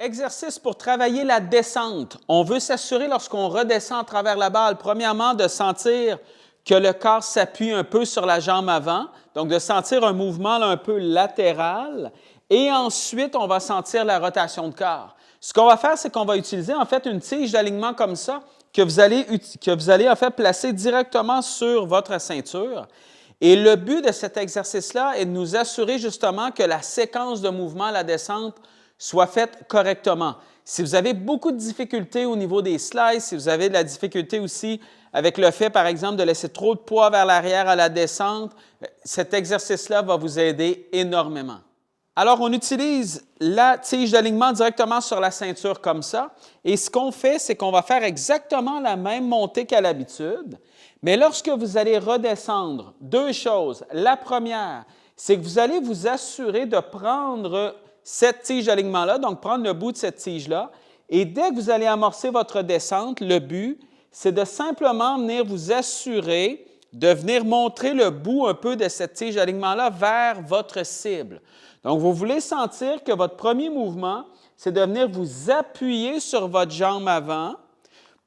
Exercice pour travailler la descente. On veut s'assurer lorsqu'on redescend à travers la balle, premièrement, de sentir que le corps s'appuie un peu sur la jambe avant, donc de sentir un mouvement là, un peu latéral, et ensuite, on va sentir la rotation de corps. Ce qu'on va faire, c'est qu'on va utiliser en fait une tige d'alignement comme ça que vous allez en fait placer directement sur votre ceinture. Et le but de cet exercice-là est de nous assurer justement que la séquence de mouvement, la descente, soit faite correctement. Si vous avez beaucoup de difficultés au niveau des slices, si vous avez de la difficulté aussi avec le fait, par exemple, de laisser trop de poids vers l'arrière à la descente, cet exercice-là va vous aider énormément. Alors, on utilise la tige d'alignement directement sur la ceinture comme ça. Et ce qu'on fait, c'est qu'on va faire exactement la même montée qu'à l'habitude. Mais lorsque vous allez redescendre, deux choses. La première, c'est que vous allez vous assurer de prendre cette tige d'alignement-là, donc prendre le bout de cette tige-là. Et dès que vous allez amorcer votre descente, le but, c'est de simplement venir vous assurer de venir montrer le bout un peu de cette tige d'alignement-là vers votre cible. Donc, vous voulez sentir que votre premier mouvement, c'est de venir vous appuyer sur votre jambe avant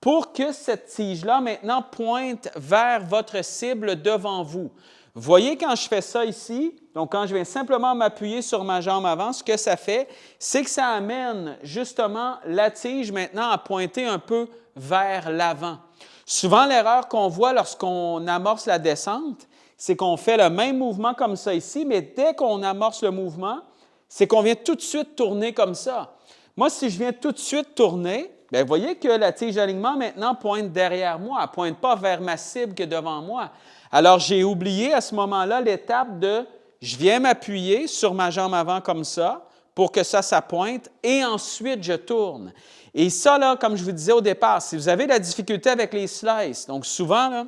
pour que cette tige-là, maintenant, pointe vers votre cible devant vous. Vous voyez quand je fais ça ici, donc quand je viens simplement m'appuyer sur ma jambe avant, ce que ça fait, c'est que ça amène justement la tige maintenant à pointer un peu vers l'avant. Souvent, l'erreur qu'on voit lorsqu'on amorce la descente, c'est qu'on fait le même mouvement comme ça ici, mais dès qu'on amorce le mouvement, c'est qu'on vient tout de suite tourner comme ça. Moi, si je viens tout de suite tourner, bien, vous voyez que la tige d'alignement maintenant pointe derrière moi, elle ne pointe pas vers ma cible que devant moi. Alors, j'ai oublié à ce moment-là l'étape de je viens m'appuyer sur ma jambe avant comme ça pour que ça pointe et ensuite je tourne. Et ça, là, comme je vous disais au départ, si vous avez de la difficulté avec les slices, donc souvent, là,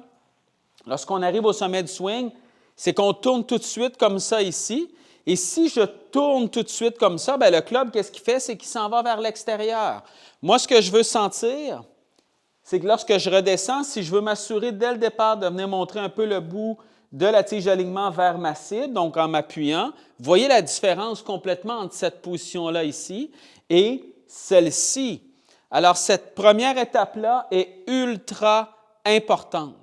lorsqu'on arrive au sommet du swing, c'est qu'on tourne tout de suite comme ça ici. Et si je tourne tout de suite comme ça, bien, le club, qu'est-ce qu'il fait? C'est qu'il s'en va vers l'extérieur. Moi, ce que je veux sentir, c'est que lorsque je redescends, si je veux m'assurer dès le départ de venir montrer un peu le bout de la tige d'alignement vers ma cible, donc en m'appuyant, vous voyez la différence complètement entre cette position-là ici et celle-ci. Alors, cette première étape-là est ultra importante.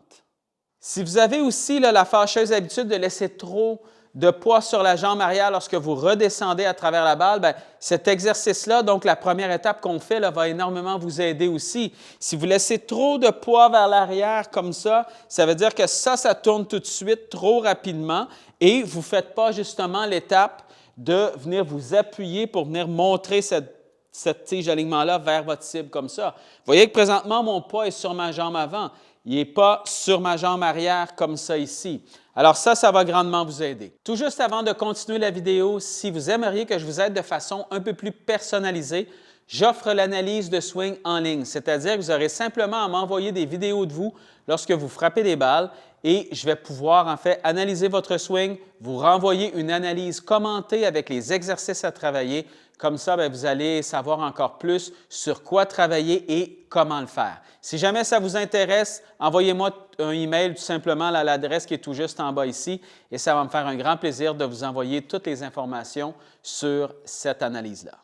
Si vous avez aussi là, la fâcheuse habitude de laisser trop de poids sur la jambe arrière lorsque vous redescendez à travers la balle, bien, cet exercice-là, donc la première étape qu'on fait, là, va énormément vous aider aussi. Si vous laissez trop de poids vers l'arrière comme ça veut dire que ça tourne tout de suite trop rapidement et vous ne faites pas justement l'étape de venir vous appuyer pour venir montrer cette tige d'alignement-là vers votre cible comme ça. Vous voyez que présentement, mon poids est sur ma jambe avant. Il n'est pas sur ma jambe arrière comme ça ici. Alors ça va grandement vous aider. Tout juste avant de continuer la vidéo, si vous aimeriez que je vous aide de façon un peu plus personnalisée, j'offre l'analyse de swing en ligne, c'est-à-dire que vous aurez simplement à m'envoyer des vidéos de vous lorsque vous frappez des balles et je vais pouvoir en fait analyser votre swing, vous renvoyer une analyse commentée avec les exercices à travailler. Comme ça, bien, vous allez savoir encore plus sur quoi travailler et comment le faire. Si jamais ça vous intéresse, envoyez-moi un email tout simplement à l'adresse qui est tout juste en bas ici et ça va me faire un grand plaisir de vous envoyer toutes les informations sur cette analyse-là.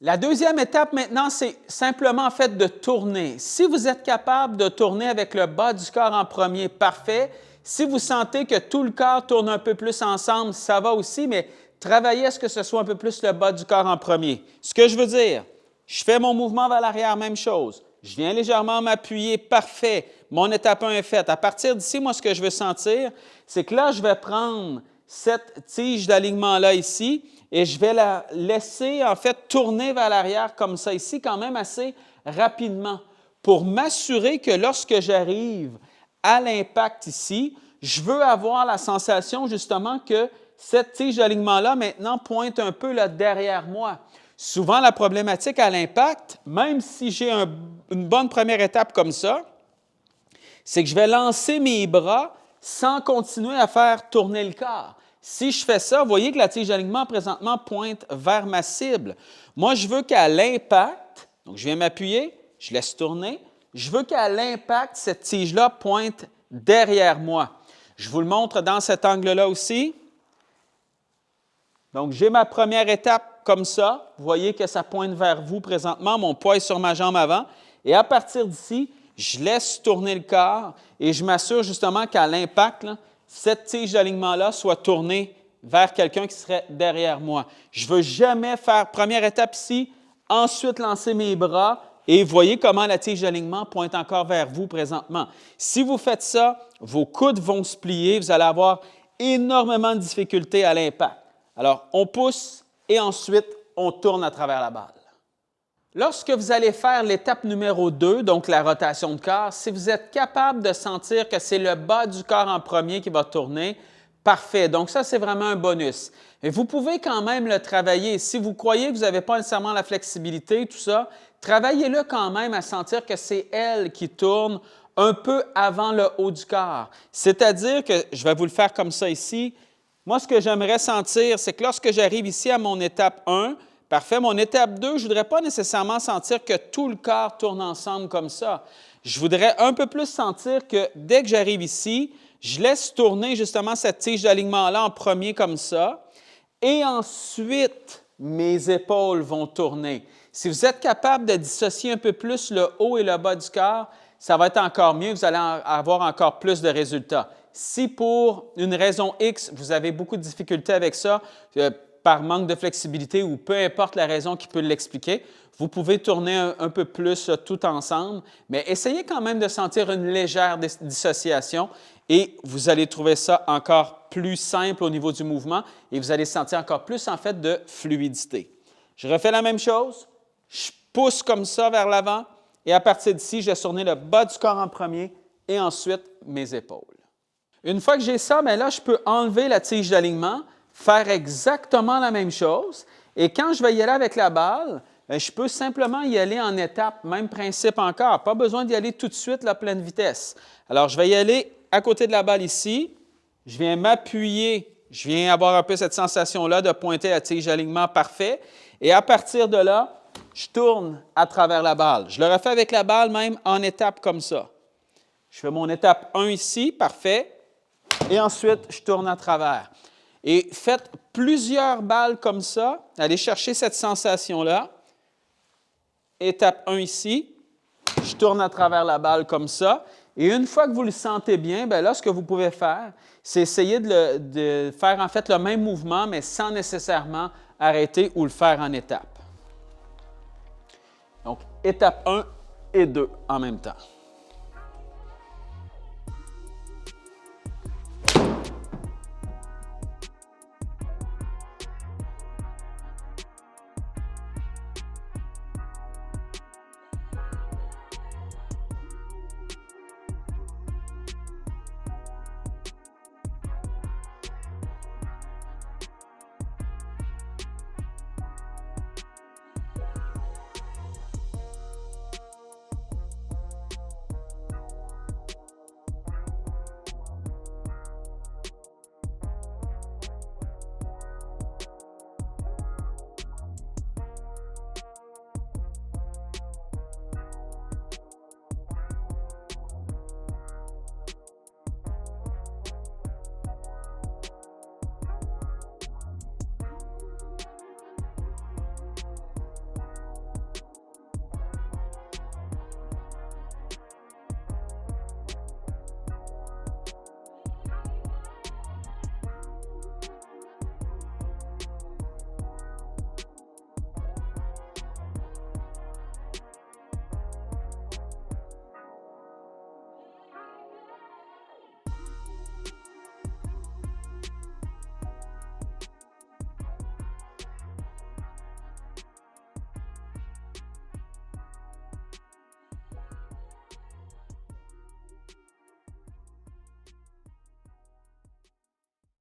La deuxième étape maintenant, c'est simplement en fait de tourner. Si vous êtes capable de tourner avec le bas du corps en premier, parfait. Si vous sentez que tout le corps tourne un peu plus ensemble, ça va aussi, mais travaillez à ce que ce soit un peu plus le bas du corps en premier. Ce que je veux dire, je fais mon mouvement vers l'arrière, même chose. Je viens légèrement m'appuyer, parfait. Mon étape 1 est faite. À partir d'ici, moi, ce que je veux sentir, c'est que là, je vais prendre cette tige d'alignement-là ici et je vais la laisser, en fait, tourner vers l'arrière comme ça ici, quand même assez rapidement, pour m'assurer que lorsque j'arrive à l'impact ici, je veux avoir la sensation, justement, que cette tige d'alignement-là, maintenant, pointe un peu là, derrière moi. Souvent, la problématique à l'impact, même si j'ai une bonne première étape comme ça, c'est que je vais lancer mes bras sans continuer à faire tourner le corps. Si je fais ça, vous voyez que la tige d'alignement présentement pointe vers ma cible. Moi, je veux qu'à l'impact, donc je viens m'appuyer, je laisse tourner, je veux qu'à l'impact, cette tige-là pointe derrière moi. Je vous le montre dans cet angle-là aussi. Donc, j'ai ma première étape comme ça. Vous voyez que ça pointe vers vous présentement. Mon poids est sur ma jambe avant. Et à partir d'ici, je laisse tourner le corps et je m'assure justement qu'à l'impact, là, cette tige d'alignement-là soit tournée vers quelqu'un qui serait derrière moi. Je ne veux jamais faire première étape ici, ensuite lancer mes bras et voyez comment la tige d'alignement pointe encore vers vous présentement. Si vous faites ça, vos coudes vont se plier, vous allez avoir énormément de difficultés à l'impact. Alors, on pousse et ensuite, on tourne à travers la balle. Lorsque vous allez faire l'étape numéro 2, donc la rotation de corps, si vous êtes capable de sentir que c'est le bas du corps en premier qui va tourner, parfait. Donc ça, c'est vraiment un bonus. Mais vous pouvez quand même le travailler. Si vous croyez que vous n'avez pas nécessairement la flexibilité, tout ça, travaillez-le quand même à sentir que c'est elle qui tourne un peu avant le haut du corps. C'est-à-dire que, je vais vous le faire comme ça ici, moi, ce que j'aimerais sentir, c'est que lorsque j'arrive ici à mon étape 1, parfait. Mon étape 2, je ne voudrais pas nécessairement sentir que tout le corps tourne ensemble comme ça. Je voudrais un peu plus sentir que dès que j'arrive ici, je laisse tourner justement cette tige d'alignement-là en premier comme ça. Et ensuite, mes épaules vont tourner. Si vous êtes capable de dissocier un peu plus le haut et le bas du corps, ça va être encore mieux. Vous allez avoir encore plus de résultats. Si pour une raison X, vous avez beaucoup de difficultés avec ça, par manque de flexibilité ou peu importe la raison qui peut l'expliquer, vous pouvez tourner un peu plus tout ensemble, mais essayez quand même de sentir une légère dissociation et vous allez trouver ça encore plus simple au niveau du mouvement et vous allez sentir encore plus en fait de fluidité. Je refais la même chose, je pousse comme ça vers l'avant et à partir d'ici, je vais tourner le bas du corps en premier et ensuite mes épaules. Une fois que j'ai ça, bien là, je peux enlever la tige d'alignement, faire exactement la même chose. Et quand je vais y aller avec la balle, bien, je peux simplement y aller en étapes, même principe encore. Pas besoin d'y aller tout de suite à pleine vitesse. Alors, je vais y aller à côté de la balle ici. Je viens m'appuyer. Je viens avoir un peu cette sensation-là de pointer la tige d'alignement parfait. Et à partir de là, je tourne à travers la balle. Je le refais avec la balle même en étapes comme ça. Je fais mon étape 1 ici, parfait. Et ensuite, je tourne à travers. Et faites plusieurs balles comme ça. Allez chercher cette sensation-là. Étape 1 ici. Je tourne à travers la balle comme ça. Et une fois que vous le sentez bien, bien là, ce que vous pouvez faire, c'est essayer de faire en fait le même mouvement, mais sans nécessairement arrêter ou le faire en étapes. Donc, étape 1 et 2 en même temps.